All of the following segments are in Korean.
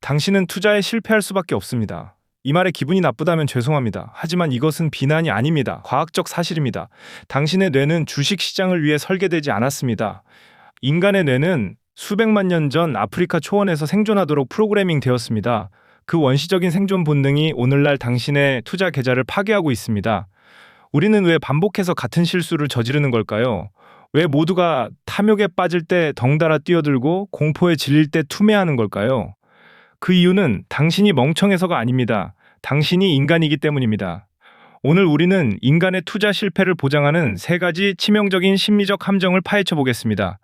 당신은 투자에 실패할 수밖에 없습니다. 이 말에 기분이 나쁘다면 죄송합니다. 하지만 이것은 비난이 아닙니다. 과학적 사실입니다. 당신의 뇌는 주식 시장을 위해 설계되지 않았습니다. 인간의 뇌는 수백만 년 전 아프리카 초원에서 생존하도록 프로그래밍 되었습니다. 그 원시적인 생존 본능이 오늘날 당신의 투자 계좌를 파괴하고 있습니다. 우리는 왜 반복해서 같은 실수를 저지르는 걸까요? 왜 모두가 탐욕에 빠질 때 덩달아 뛰어들고 공포에 질릴 때 투매하는 걸까요? 그 이유는 당신이 멍청해서가 아닙니다. 당신이 인간이기 때문입니다. 오늘 우리는 인간의 투자 실패를 보장하는 세 가지 치명적인 심리적 함정을 파헤쳐 보겠습니다.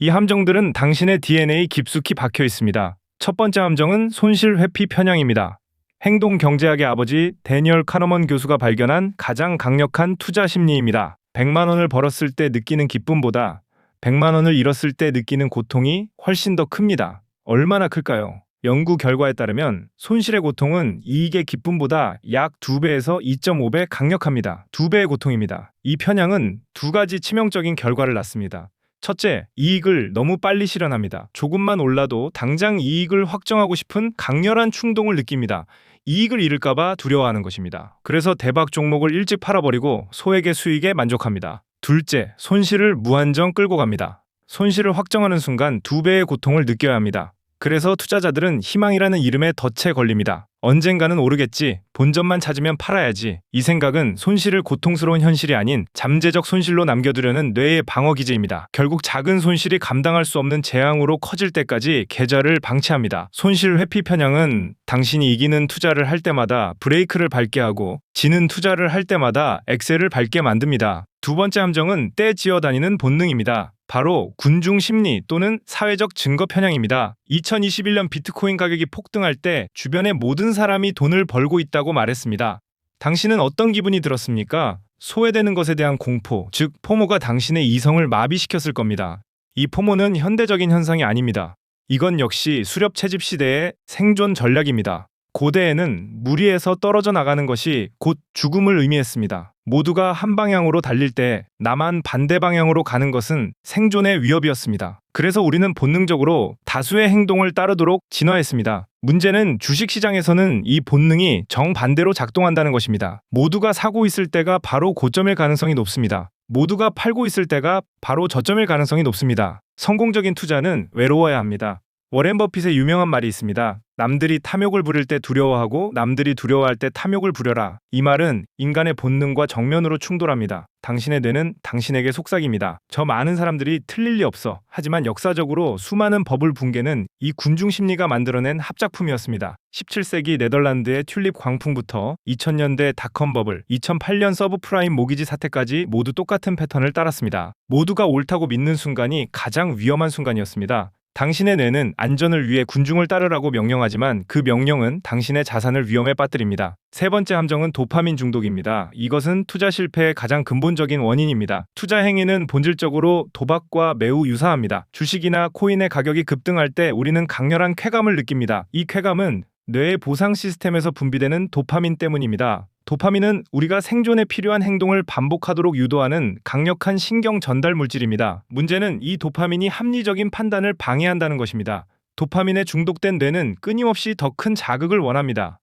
이 함정들은 당신의 DNA에 깊숙이 박혀 있습니다. 첫 번째 함정은 손실 회피 편향입니다. 행동 경제학의 아버지 데니얼 카너먼 교수가 발견한 가장 강력한 투자 심리입니다. 100만 원을 벌었을 때 느끼는 기쁨보다 100만 원을 잃었을 때 느끼는 고통이 훨씬 더 큽니다. 얼마나 클까요? 연구 결과에 따르면 손실의 고통은 이익의 기쁨보다 약 2배에서 2.5배 강력합니다. 2배의 고통입니다. 이 편향은 두 가지 치명적인 결과를 낳습니다. 첫째, 이익을 너무 빨리 실현합니다. 조금만 올라도 당장 이익을 확정하고 싶은 강렬한 충동을 느낍니다. 이익을 잃을까봐 두려워하는 것입니다. 그래서 대박 종목을 일찍 팔아버리고 소액의 수익에 만족합니다. 둘째, 손실을 무한정 끌고 갑니다. 손실을 확정하는 순간 2배의 고통을 느껴야 합니다. 그래서 투자자들은 희망이라는 이름에 덫에 걸립니다. 언젠가는 오르겠지, 본전만 찾으면 팔아야지. 이 생각은 손실을 고통스러운 현실이 아닌 잠재적 손실로 남겨두려는 뇌의 방어 기제입니다. 결국 작은 손실이 감당할 수 없는 재앙으로 커질 때까지 계좌를 방치합니다. 손실 회피 편향은 당신이 이기는 투자를 할 때마다 브레이크를 밟게 하고 지는 투자를 할 때마다 엑셀을 밟게 만듭니다. 두 번째 함정은 떼지어 다니는 본능입니다. 바로 군중 심리 또는 사회적 증거 편향입니다. 2021년 비트코인 가격이 폭등할 때 주변의 모든 사람이 돈을 벌고 있다고 말했습니다. 당신은 어떤 기분이 들었습니까? 소외되는 것에 대한 공포, 즉 포모가 당신의 이성을 마비시켰을 겁니다. 이 포모는 현대적인 현상이 아닙니다. 이건 역시 수렵 채집 시대의 생존 전략입니다. 고대에는 무리에서 떨어져 나가는 것이 곧 죽음을 의미했습니다. 모두가 한 방향으로 달릴 때 나만 반대 방향으로 가는 것은 생존의 위협이었습니다. 그래서 우리는 본능적으로 다수의 행동을 따르도록 진화했습니다. 문제는 주식시장에서는 이 본능이 정반대로 작동한다는 것입니다. 모두가 사고 있을 때가 바로 고점일 가능성이 높습니다. 모두가 팔고 있을 때가 바로 저점일 가능성이 높습니다. 성공적인 투자는 외로워야 합니다. 워렌 버핏의 유명한 말이 있습니다. 남들이 탐욕을 부릴 때 두려워하고 남들이 두려워할 때 탐욕을 부려라. 이 말은 인간의 본능과 정면으로 충돌합니다. 당신의 뇌는 당신에게 속삭입니다. 저 많은 사람들이 틀릴 리 없어. 하지만 역사적으로 수많은 버블 붕괴는 이 군중 심리가 만들어낸 합작품이었습니다. 17세기 네덜란드의 튤립 광풍부터 2000년대 닷컴 버블, 2008년 서브프라임 모기지 사태까지 모두 똑같은 패턴을 따랐습니다. 모두가 옳다고 믿는 순간이 가장 위험한 순간이었습니다. 당신의 뇌는 안전을 위해 군중을 따르라고 명령하지만 그 명령은 당신의 자산을 위험에 빠뜨립니다. 세 번째 함정은 도파민 중독입니다. 이것은 투자 실패의 가장 근본적인 원인입니다. 투자 행위는 본질적으로 도박과 매우 유사합니다. 주식이나 코인의 가격이 급등할 때 우리는 강렬한 쾌감을 느낍니다. 이 쾌감은 뇌의 보상 시스템에서 분비되는 도파민 때문입니다. 도파민은 우리가 생존에 필요한 행동을 반복하도록 유도하는 강력한 신경 전달 물질입니다. 문제는 이 도파민이 합리적인 판단을 방해한다는 것입니다. 도파민에 중독된 뇌는 끊임없이 더 큰 자극을 원합니다.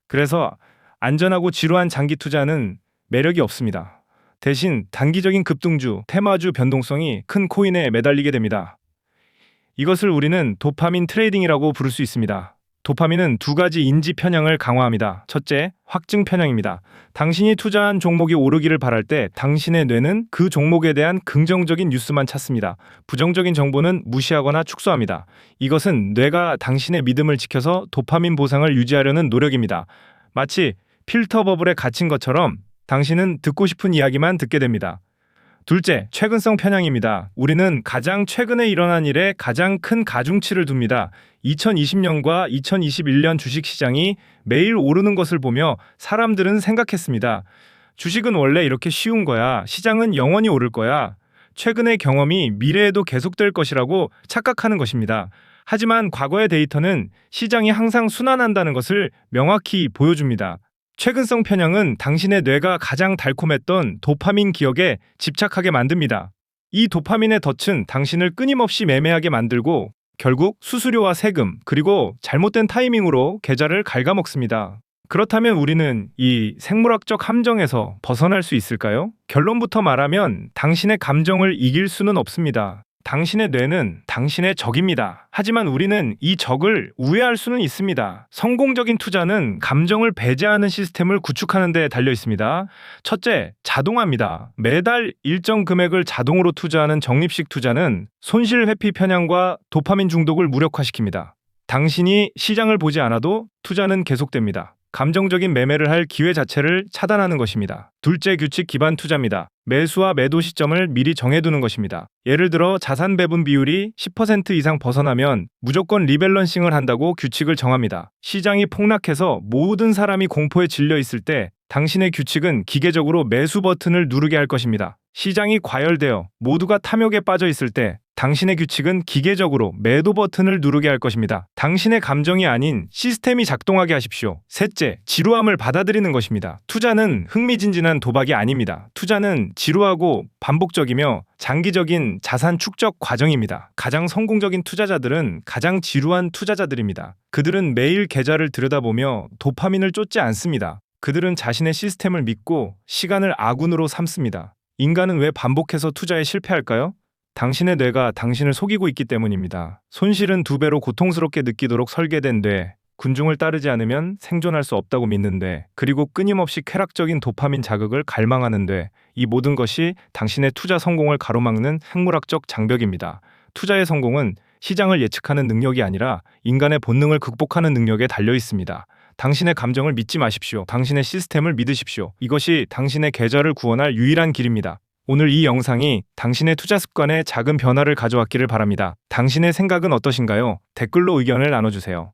그래서 안전하고 지루한 장기 투자는 매력이 없습니다. 대신 단기적인 급등주, 테마주 변동성이 큰 코인에 매달리게 됩니다. 이것을 우리는 도파민 트레이딩이라고 부를 수 있습니다. 도파민은 두 가지 인지 편향을 강화합니다. 첫째, 확증 편향입니다. 당신이 투자한 종목이 오르기를 바랄 때 당신의 뇌는 그 종목에 대한 긍정적인 뉴스만 찾습니다. 부정적인 정보는 무시하거나 축소합니다. 이것은 뇌가 당신의 믿음을 지켜서 도파민 보상을 유지하려는 노력입니다. 마치 필터 버블에 갇힌 것처럼 당신은 듣고 싶은 이야기만 듣게 됩니다. 둘째, 최근성 편향입니다. 우리는 가장 최근에 일어난 일에 가장 큰 가중치를 둡니다. 2020년과 2021년 주식시장이 매일 오르는 것을 보며 사람들은 생각했습니다. 주식은 원래 이렇게 쉬운 거야. 시장은 영원히 오를 거야. 최근의 경험이 미래에도 계속될 것이라고 착각하는 것입니다. 하지만 과거의 데이터는 시장이 항상 순환한다는 것을 명확히 보여줍니다. 최근성 편향은 당신의 뇌가 가장 달콤했던 도파민 기억에 집착하게 만듭니다. 이 도파민의 덫은 당신을 끊임없이 매매하게 만들고 결국 수수료와 세금, 그리고 잘못된 타이밍으로 계좌를 갉아먹습니다. 그렇다면 우리는 이 생물학적 함정에서 벗어날 수 있을까요? 결론부터 말하면 당신의 감정을 이길 수는 없습니다. 당신의 뇌는 당신의 적입니다. 하지만 우리는 이 적을 우회할 수는 있습니다. 성공적인 투자는 감정을 배제하는 시스템을 구축하는 데 달려 있습니다. 첫째, 자동화입니다. 매달 일정 금액을 자동으로 투자하는 적립식 투자는 손실 회피 편향과 도파민 중독을 무력화시킵니다. 당신이 시장을 보지 않아도 투자는 계속됩니다. 감정적인 매매를 할 기회 자체를 차단하는 것입니다. 둘째, 규칙 기반 투자입니다. 매수와 매도 시점을 미리 정해두는 것입니다. 예를 들어 자산 배분 비율이 10% 이상 벗어나면 무조건 리밸런싱을 한다고 규칙을 정합니다. 시장이 폭락해서 모든 사람이 공포에 질려 있을 때 당신의 규칙은 기계적으로 매수 버튼을 누르게 할 것입니다. 시장이 과열되어 모두가 탐욕에 빠져 있을 때 당신의 규칙은 기계적으로 매도 버튼을 누르게 할 것입니다. 당신의 감정이 아닌 시스템이 작동하게 하십시오. 셋째, 지루함을 받아들이는 것입니다. 투자는 흥미진진한 도박이 아닙니다. 투자는 지루하고 반복적이며 장기적인 자산 축적 과정입니다. 가장 성공적인 투자자들은 가장 지루한 투자자들입니다. 그들은 매일 계좌를 들여다보며 도파민을 쫓지 않습니다. 그들은 자신의 시스템을 믿고 시간을 아군으로 삼습니다. 인간은 왜 반복해서 투자에 실패할까요? 당신의 뇌가 당신을 속이고 있기 때문입니다. 손실은 2배로 고통스럽게 느끼도록 설계된 뇌, 군중을 따르지 않으면 생존할 수 없다고 믿는 뇌, 그리고 끊임없이 쾌락적인 도파민 자극을 갈망하는 뇌, 이 모든 것이 당신의 투자 성공을 가로막는 생물학적 장벽입니다. 투자의 성공은 시장을 예측하는 능력이 아니라 인간의 본능을 극복하는 능력에 달려 있습니다. 당신의 감정을 믿지 마십시오. 당신의 시스템을 믿으십시오. 이것이 당신의 계좌를 구원할 유일한 길입니다. 오늘 이 영상이 당신의 투자 습관에 작은 변화를 가져왔기를 바랍니다. 당신의 생각은 어떠신가요? 댓글로 의견을 나눠주세요.